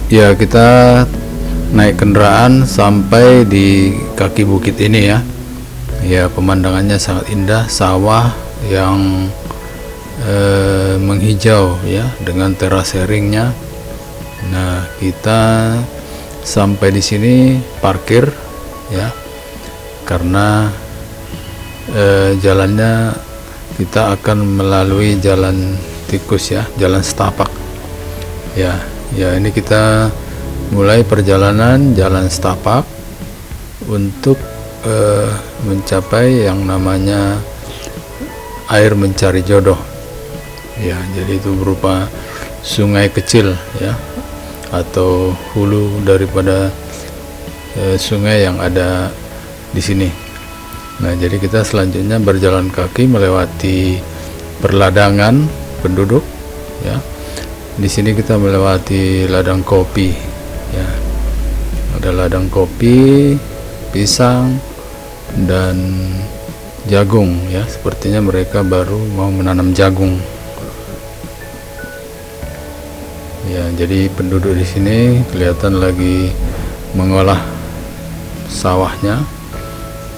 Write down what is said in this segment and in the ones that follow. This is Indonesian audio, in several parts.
Ya, kita naik kendaraan sampai di kaki bukit ini ya. Ya, pemandangannya sangat indah, sawah yang menghijau ya dengan terasering-nya. Nah, kita sampai di sini parkir ya, karena jalannya kita akan melalui jalan tikus ya, jalan setapak ya. Ya, ini kita mulai perjalanan jalan setapak untuk mencapai yang namanya air mencari jodoh ya. Jadi itu berupa sungai kecil ya, atau hulu daripada sungai yang ada di sini. Nah, jadi kita selanjutnya berjalan kaki melewati perladangan penduduk ya. Di sini kita melewati ladang kopi ya, ada ladang kopi, pisang dan jagung ya. Sepertinya mereka baru mau menanam jagung ya. Jadi penduduk di sini kelihatan lagi mengolah sawahnya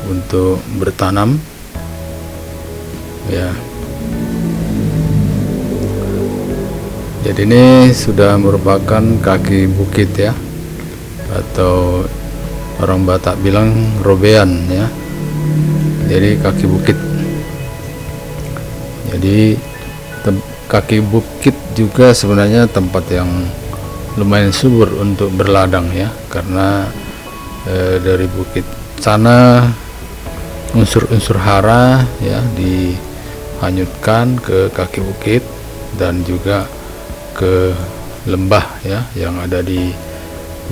untuk bertanam ya. Jadi ini sudah merupakan kaki bukit ya, atau orang Batak bilang robean ya. Jadi kaki bukit. Jadi kaki bukit juga sebenarnya tempat yang lumayan subur untuk berladang ya, karena dari bukit sana unsur-unsur hara ya dihanyutkan ke kaki bukit dan juga ke lembah ya yang ada di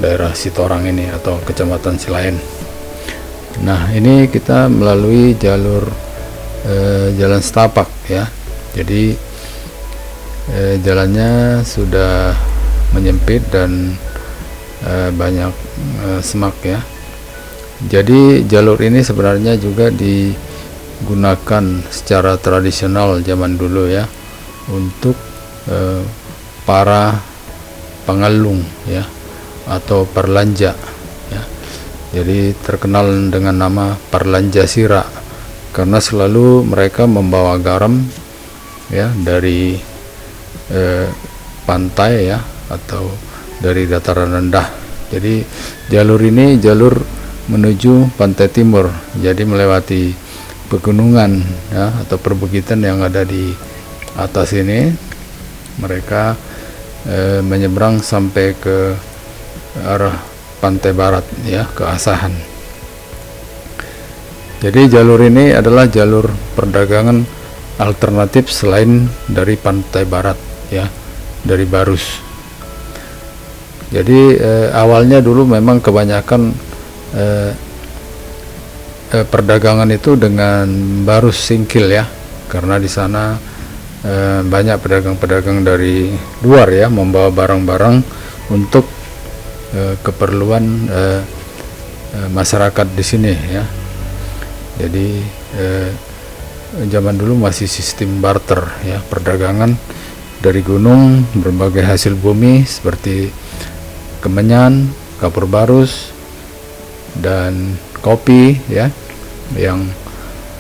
daerah Sitorang ini atau Kecamatan Silayan. Nah, ini kita melalui jalur jalan setapak ya. Jadi jalannya sudah menyempit dan banyak semak ya. Jadi jalur ini sebenarnya juga digunakan secara tradisional zaman dulu ya, untuk para pengalung ya, atau perlanja ya. Jadi terkenal dengan nama Parlanja Sira karena selalu mereka membawa garam ya dari pantai ya, atau dari dataran rendah. Jadi jalur ini jalur menuju pantai timur, jadi melewati pegunungan ya, atau perbukitan yang ada di atas ini. Mereka menyeberang sampai ke arah pantai barat ya, ke Asahan. Jadi jalur ini adalah jalur perdagangan alternatif selain dari pantai barat ya, dari Barus. Jadi awalnya dulu memang kebanyakan perdagangan itu dengan Barus Singkil ya, karena di sana banyak pedagang-pedagang dari luar ya, membawa barang-barang untuk keperluan masyarakat di sini ya. Jadi zaman dulu masih sistem barter ya, perdagangan dari gunung, berbagai hasil bumi seperti kemenyan, kapur barus dan kopi ya, yang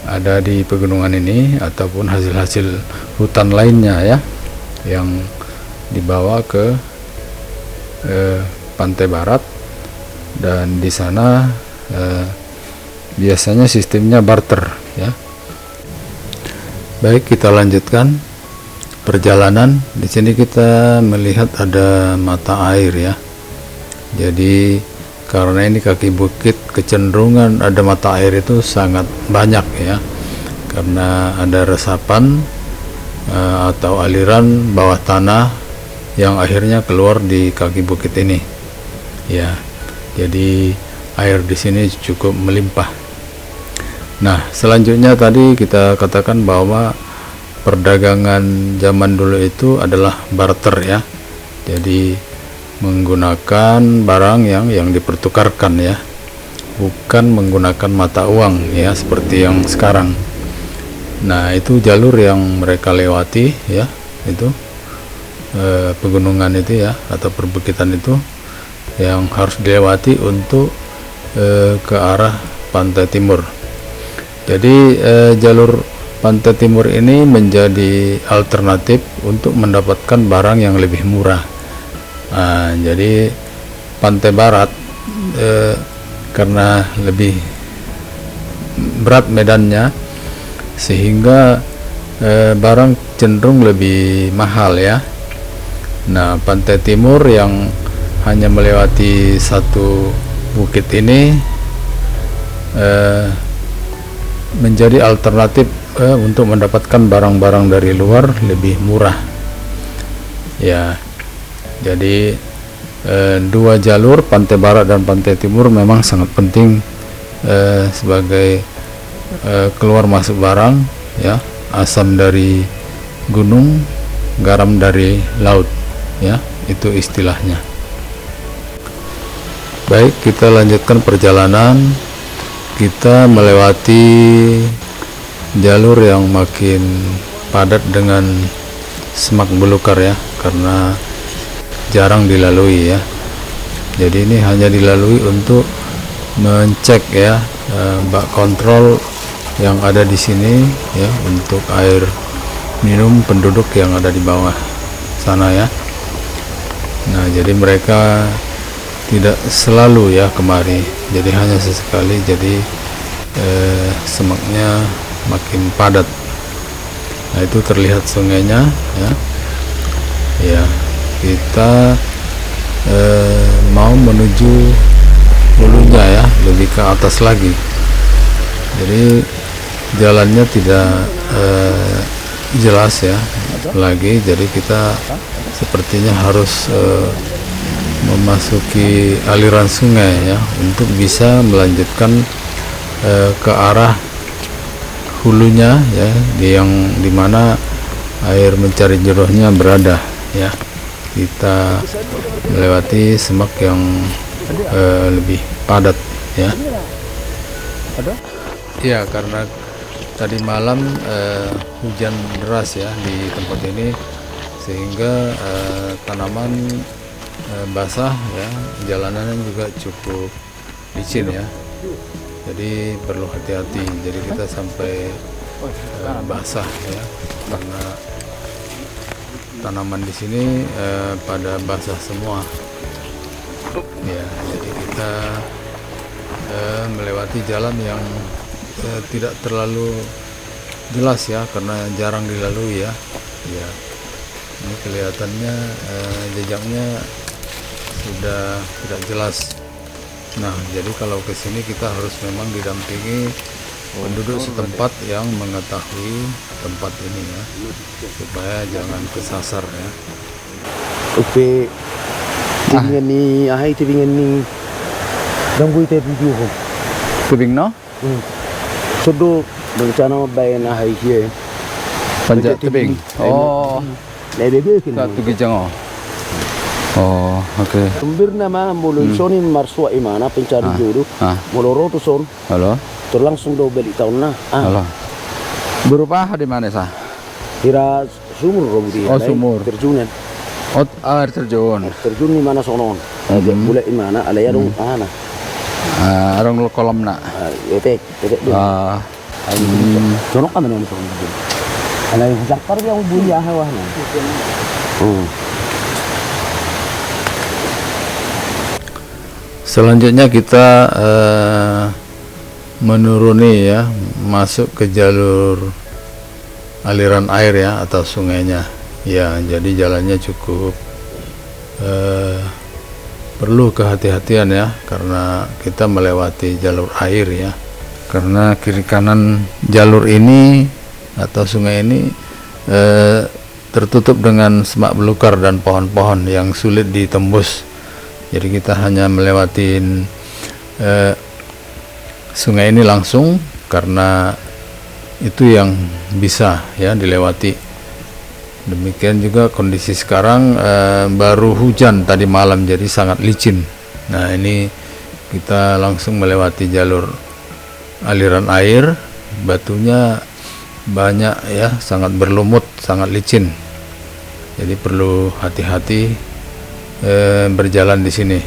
ada di pegunungan ini, ataupun hasil-hasil hutan lainnya ya, yang dibawa ke pantai barat. Dan di sana biasanya sistemnya barter ya. Baik, kita lanjutkan perjalanan. Di sini kita melihat ada mata air ya. Jadi karena ini kaki bukit, kecenderungan ada mata air itu sangat banyak ya, karena ada resapan atau aliran bawah tanah yang akhirnya keluar di kaki bukit ini ya. Jadi air di sini cukup melimpah. Nah, selanjutnya tadi kita katakan bahwa perdagangan zaman dulu itu adalah barter ya. Jadi menggunakan barang yang dipertukarkan ya, bukan menggunakan mata uang ya seperti yang sekarang. Nah, itu jalur yang mereka lewati ya, itu pegunungan itu ya, atau perbukitan itu. yang harus dilewati untuk ke arah pantai timur. Jadi jalur pantai timur ini menjadi alternatif untuk mendapatkan barang yang lebih murah. Nah, jadi pantai barat karena lebih berat medannya, sehingga barang cenderung lebih mahal ya. Nah, pantai timur yang hanya melewati satu bukit ini menjadi alternatif untuk mendapatkan barang-barang dari luar lebih murah ya. Jadi dua jalur pantai barat dan pantai timur memang sangat penting sebagai keluar masuk barang ya, asam dari gunung, garam dari laut ya, itu istilahnya. Baik, kita lanjutkan perjalanan. Kita melewati jalur yang makin padat dengan semak belukar ya, karena jarang dilalui ya. Jadi ini hanya dilalui untuk mencek ya bak kontrol yang ada di sini ya, untuk air minum penduduk yang ada di bawah sana ya. Nah, jadi mereka tidak selalu ya kemari, jadi hanya sesekali. Jadi semaknya makin padat. Nah, itu terlihat sungainya ya. Ya, kita mau menuju hulunya ya, lebih ke atas lagi. Jadi jalannya tidak jelas ya lagi. Jadi kita sepertinya harus memasuki aliran sungai ya, untuk bisa melanjutkan ke arah hulunya ya, yang dimana air mencari jodohnya berada ya. Kita melewati semak yang lebih padat ya. Ya, karena tadi malam hujan deras ya di tempat ini, sehingga tanaman basah ya, jalanannya juga cukup licin ya. Jadi perlu hati-hati. Jadi kita sampai basah ya, karena tanaman di sini pada basah semua ya. Jadi kita melewati jalan yang tidak terlalu jelas ya, karena jarang dilalui ya. Ya, ini kelihatannya jejaknya sudah tidak jelas. Nah, jadi kalau ke sini kita harus memang didampingi penduduk setempat yang mengetahui tempat ini ya, supaya jangan kesasar ya. Oke, tinggal ni ahai tinggal ni ganggu itu video ko. Tubing no? Sudo bencana bayan ahai kia. Panjat tubing. Oh, Lebih ke satu gijang oh. Oh, oke. Sumber nama mulai sonin marsua imana pencari jodoh. Mulai rotu son. Halo. Terlangsung do beli tahun na. Halo. Berupa di mana sah? Kira sumur robudi. Oh, sumur. Terjunan. Oh, air terjun. Terjun di mana sonon. Mulai imana alaya dong ana. Arong kolam nak. Etek dulu. Conok kan dengan sonon. Alaya jakar yang buli ahawah na. Selanjutnya kita menuruni ya, masuk ke jalur aliran air ya, atau sungainya ya. Jadi jalannya cukup perlu kehati-hatian ya, karena kita melewati jalur air ya. Karena kiri kanan jalur ini atau sungai ini tertutup dengan semak belukar dan pohon-pohon yang sulit ditembus. Jadi kita hanya melewati sungai ini langsung, karena itu yang bisa ya dilewati. Demikian juga kondisi sekarang, baru hujan tadi malam, jadi sangat licin. Nah, ini kita langsung melewati jalur aliran air, batunya banyak ya, sangat berlumut, sangat licin. Jadi perlu hati-hati berjalan di sini.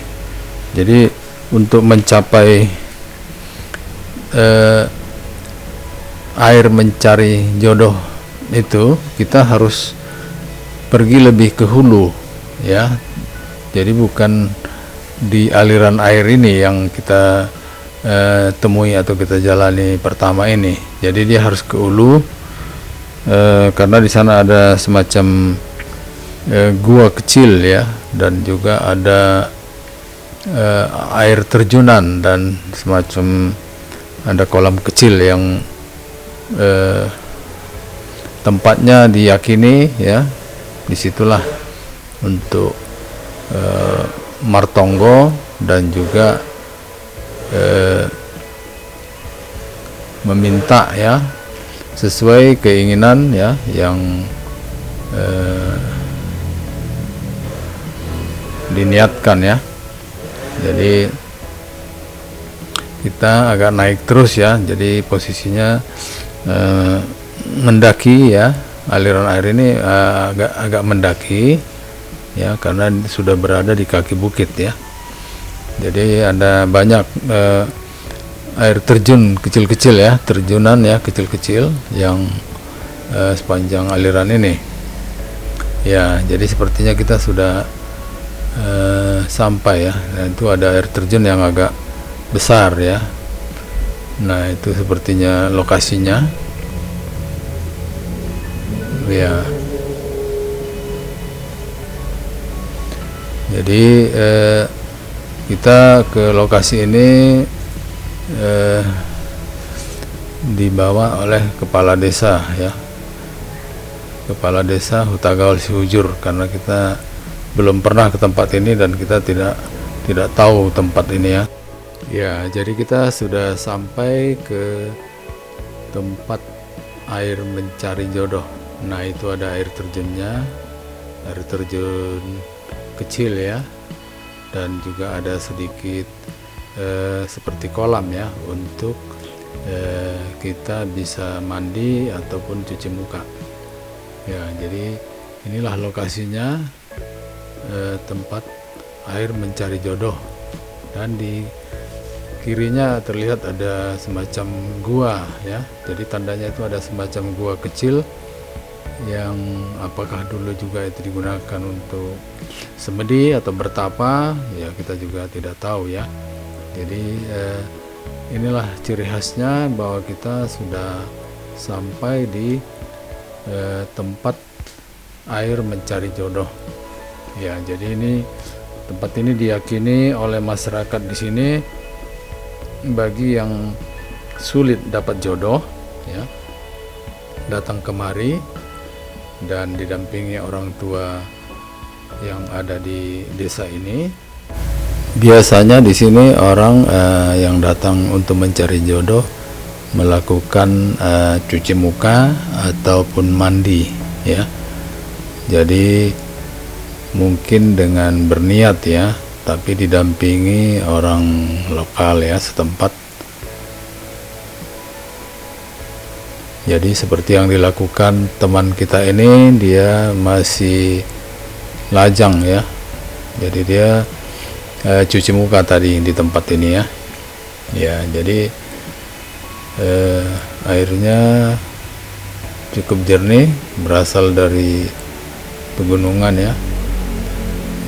Jadi untuk mencapai air mencari jodoh itu kita harus pergi lebih ke hulu ya. Jadi bukan di aliran air ini yang kita temui atau kita jalani pertama ini. Jadi dia harus ke hulu karena di sana ada semacam gua kecil ya, dan juga ada air terjunan dan semacam ada kolam kecil yang tempatnya diyakini ya, disitulah untuk martonggo dan juga meminta ya sesuai keinginan ya yang diniatkan ya. Jadi kita agak naik terus ya, jadi posisinya mendaki ya, aliran air ini agak mendaki ya, karena sudah berada di kaki bukit ya. Jadi ada banyak air terjun kecil-kecil ya, terjunan ya kecil-kecil yang sepanjang aliran ini ya. Jadi sepertinya kita sudah sampai ya. Nah, itu ada air terjun yang agak besar ya. Nah, itu sepertinya lokasinya ya. Jadi kita ke lokasi ini dibawa oleh kepala desa ya, kepala desa Hutagaul Sihujur, karena kita belum pernah ke tempat ini dan kita tidak tahu tempat ini ya. Ya, jadi kita sudah sampai ke tempat air mencari jodoh. Nah, itu ada air terjunnya, air terjun kecil ya, dan juga ada sedikit seperti kolam ya untuk kita bisa mandi ataupun cuci muka ya. Jadi inilah lokasinya, tempat air mencari jodoh, dan di kirinya terlihat ada semacam gua ya. Jadi tandanya itu ada semacam gua kecil yang apakah dulu juga itu digunakan untuk semedi atau bertapa ya, kita juga tidak tahu ya. Jadi inilah ciri khasnya bahwa kita sudah sampai di tempat air mencari jodoh ya. Jadi ini tempat ini diyakini oleh masyarakat di sini bagi yang sulit dapat jodoh ya, datang kemari dan didampingi orang tua yang ada di desa ini. Biasanya di sini orang yang datang untuk mencari jodoh melakukan cuci muka ataupun mandi ya. Jadi mungkin dengan berniat ya, tapi didampingi orang lokal ya setempat. Jadi seperti yang dilakukan teman kita ini, dia masih lajang ya. Jadi dia cuci muka tadi di tempat ini ya. Ya, jadi airnya cukup jernih, berasal dari pegunungan ya.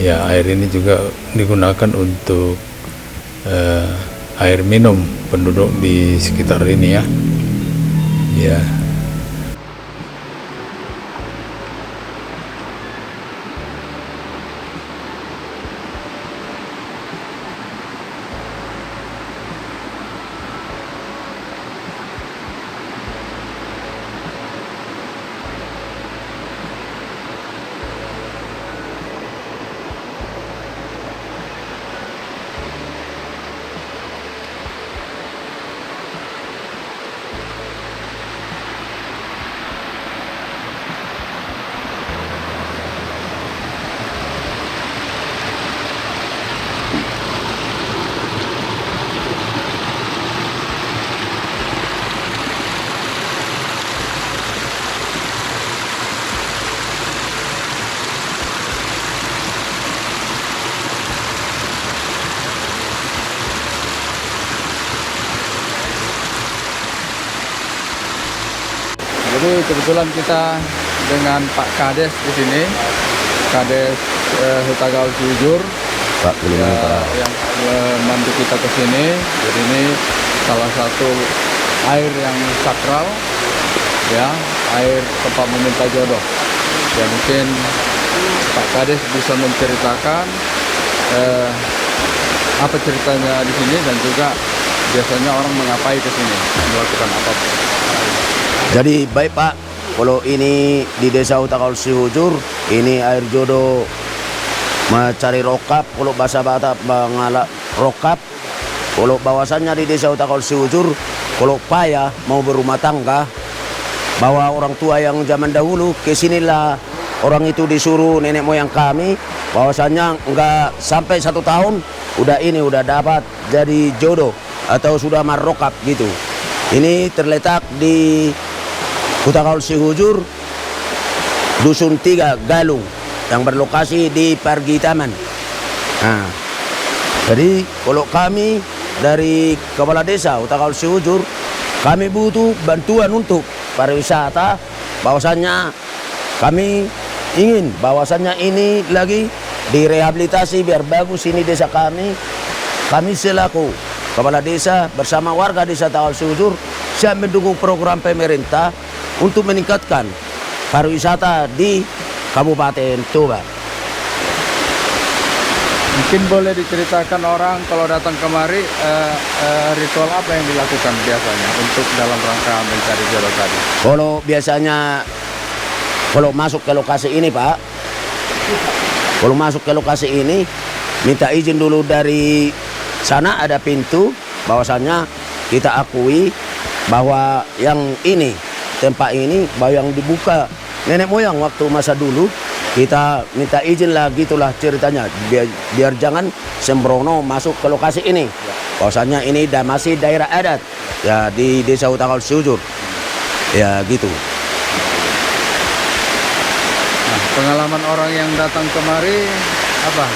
Ya, air ini juga digunakan untuk air minum penduduk di sekitar ini ya. Ya. Jadi kebetulan kita dengan Pak Kades di sini, Kades Hutagaul Ciujur, Pak yang membantu kita ke sini. Jadi ini salah satu air yang sakral, ya, air tempat meminta jodoh. Ya mungkin Pak Kades bisa menceritakan apa ceritanya di sini dan juga biasanya orang mengapai ke sini, melakukan apa. Jadi baik Pak, kalau ini di Desa Hutagaul Ciujur, ini air jodoh mencari rokap, kalau bahasa Batak mengalak rokap. Kalau bahwasannya di Desa Hutagaul Ciujur, kalau payah mau berumah tangga, bawa orang tua yang zaman dahulu ke sinilah. Orang itu disuruh nenek moyang kami, bahwasannya enggak sampai 1 tahun udah dapat jadi jodoh atau sudah marokap gitu. Ini terletak di Hutagaul Ciujur, Dusun 3 Galung, yang berlokasi di Pargi Taman. Nah, jadi kalau kami dari Kepala Desa Hutagaul Ciujur, kami butuh bantuan untuk pariwisata. Bahwasannya kami ingin bahwasannya ini lagi direhabilitasi biar bagus ini desa kami. Kami selaku Kepala Desa bersama warga Desa Hutagaul Ciujur siap mendukung program pemerintah untuk meningkatkan pariwisata di Kabupaten Toba. Mungkin boleh diceritakan orang kalau datang kemari ritual apa yang dilakukan biasanya untuk dalam rangka mencari jodoh tadi? Kalau biasanya kalau masuk ke lokasi ini Pak, kalau masuk ke lokasi ini minta izin dulu dari sana, ada pintu, bahwasannya kita akui bahwa yang ini tempat ini bahwa yang dibuka nenek moyang waktu masa dulu, kita minta izin lah, gitulah ceritanya, biar jangan sembrono masuk ke lokasi ini. Bahwasannya ini masih daerah adat ya di Desa Hutagaul Ciujur ya gitu. Nah, pengalaman orang yang datang kemari apa?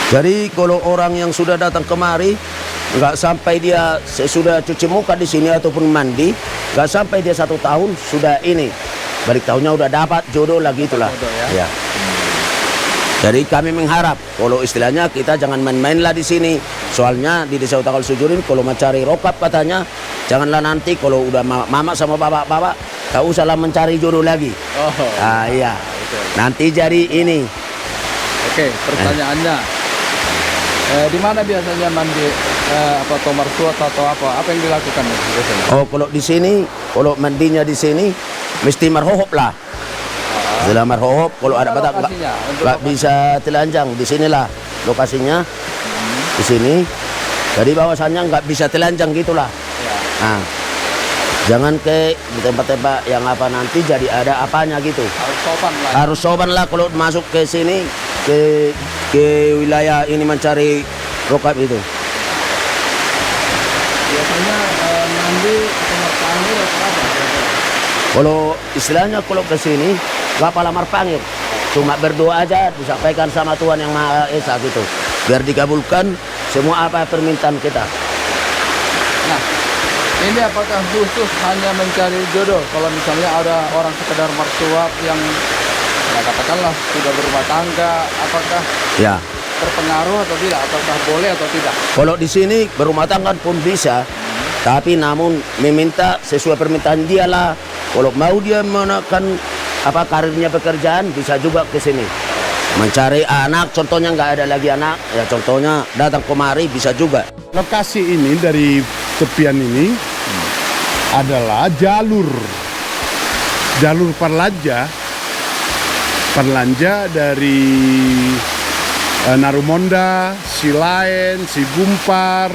Jadi kalau orang yang sudah datang kemari, nggak sampai dia sudah cuci muka di sini ataupun mandi, nggak sampai dia 1 tahun sudah ini balik tahunnya udah dapat jodoh lagi itulah. Ya. Jadi kami mengharap kalau istilahnya kita jangan main-main lah di sini. Soalnya di Desa Hutagaul Ciujur ini kalau mencari rokap katanya janganlah nanti kalau udah mama sama bapak tak usahlah mencari jodoh lagi. Oh. Iya. Betul. Nanti jadi ini. Oke, pertanyaannya di mana biasanya mandi apa tomar suat atau apa yang dilakukan biasanya? Oh, kalau di sini, kalau mandinya di sini mesti marhohop lah. Setelah marhohop, kalau ada Batak nggak bisa telanjang, di sinilah lokasinya. Di sini. Jadi bahwasannya nggak bisa telanjang gitulah. Nah, jangan ke tempat-tempat yang apa nanti jadi ada apanya gitu. Harus sopan lah. Harus sopan lah kalau masuk ke sini ke wilayah ini mencari rokap itu. Biasanya mandi tomar panggil atau apa? Kalau istilahnya kalau ke sini nggak palamar panggil, cuma berdoa aja, disampaikan sama Tuhan Yang Maha Esa gitu, biar dikabulkan semua apa permintaan kita. Nah, ini apakah khusus hanya mencari jodoh? Kalau misalnya ada orang sekedar marsuap yang ya katakanlah sudah berumah tangga, apakah Ya. terpengaruh atau tidak? Apakah boleh atau tidak? Kalau di sini berumah tangga pun bisa, tapi namun meminta sesuai permintaan dia lah. Kalau mau dia menekan apa karirnya pekerjaan, bisa juga ke sini. Mencari anak, contohnya nggak ada lagi anak, ya contohnya datang kemari bisa juga. Lokasi ini dari tepian ini adalah jalur Perlanja dari Narumonda, Silaen, Sigumpar,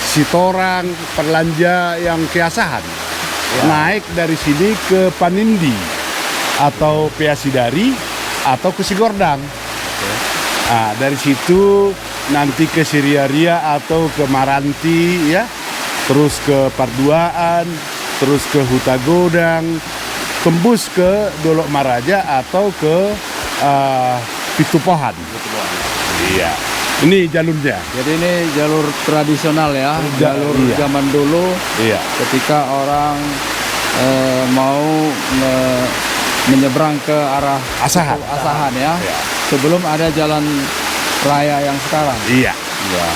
Sitorang, Perlanja yang keasahan. Naik dari sini ke Panindi atau Peasidari atau ke Sigordang. Nah, dari situ nanti ke Siriaria atau ke Maranti ya, terus ke Parduaan, terus ke Hutagodang, tembus ke Dolok Maraja atau ke Pitupohan. Iya, ini jalurnya. Jadi ini jalur tradisional ya, jalur iya. zaman dulu Iya. ketika orang mau menyeberang ke arah Asahan. Asahan ya. Ya. Sebelum ada jalan raya yang sekarang. Iya. Ya.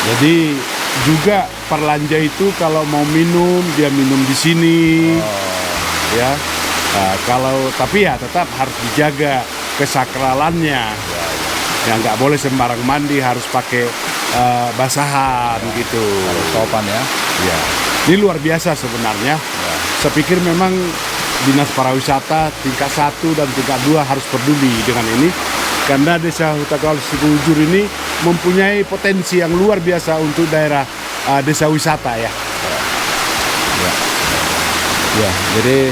Jadi juga Perlanja itu kalau mau minum dia minum di sini, ya. Tapi ya tetap harus dijaga kesakralannya. Ya nggak boleh sembarang mandi, harus pakai basahan gitu. Sopan ya. Ya. Ini luar biasa sebenarnya. Saya pikir memang Dinas Pariwisata tingkat 1 dan tingkat 2 harus peduli dengan ini. Karena Desa Hutagaul Sikuhujur ini mempunyai potensi yang luar biasa untuk daerah desa wisata ya. Ya, jadi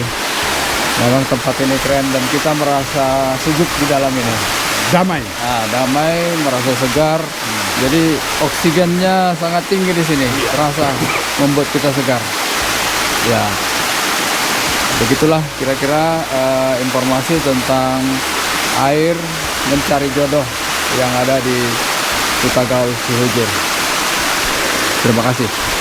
memang tempat ini keren dan kita merasa sejuk di dalam ini. Damai. Damai, merasa segar. Jadi oksigennya sangat tinggi di sini. Terasa membuat kita segar. Ya. Begitulah kira-kira informasi tentang air mencari jodoh yang ada di Hutagaul Sikuhujur. Terima kasih.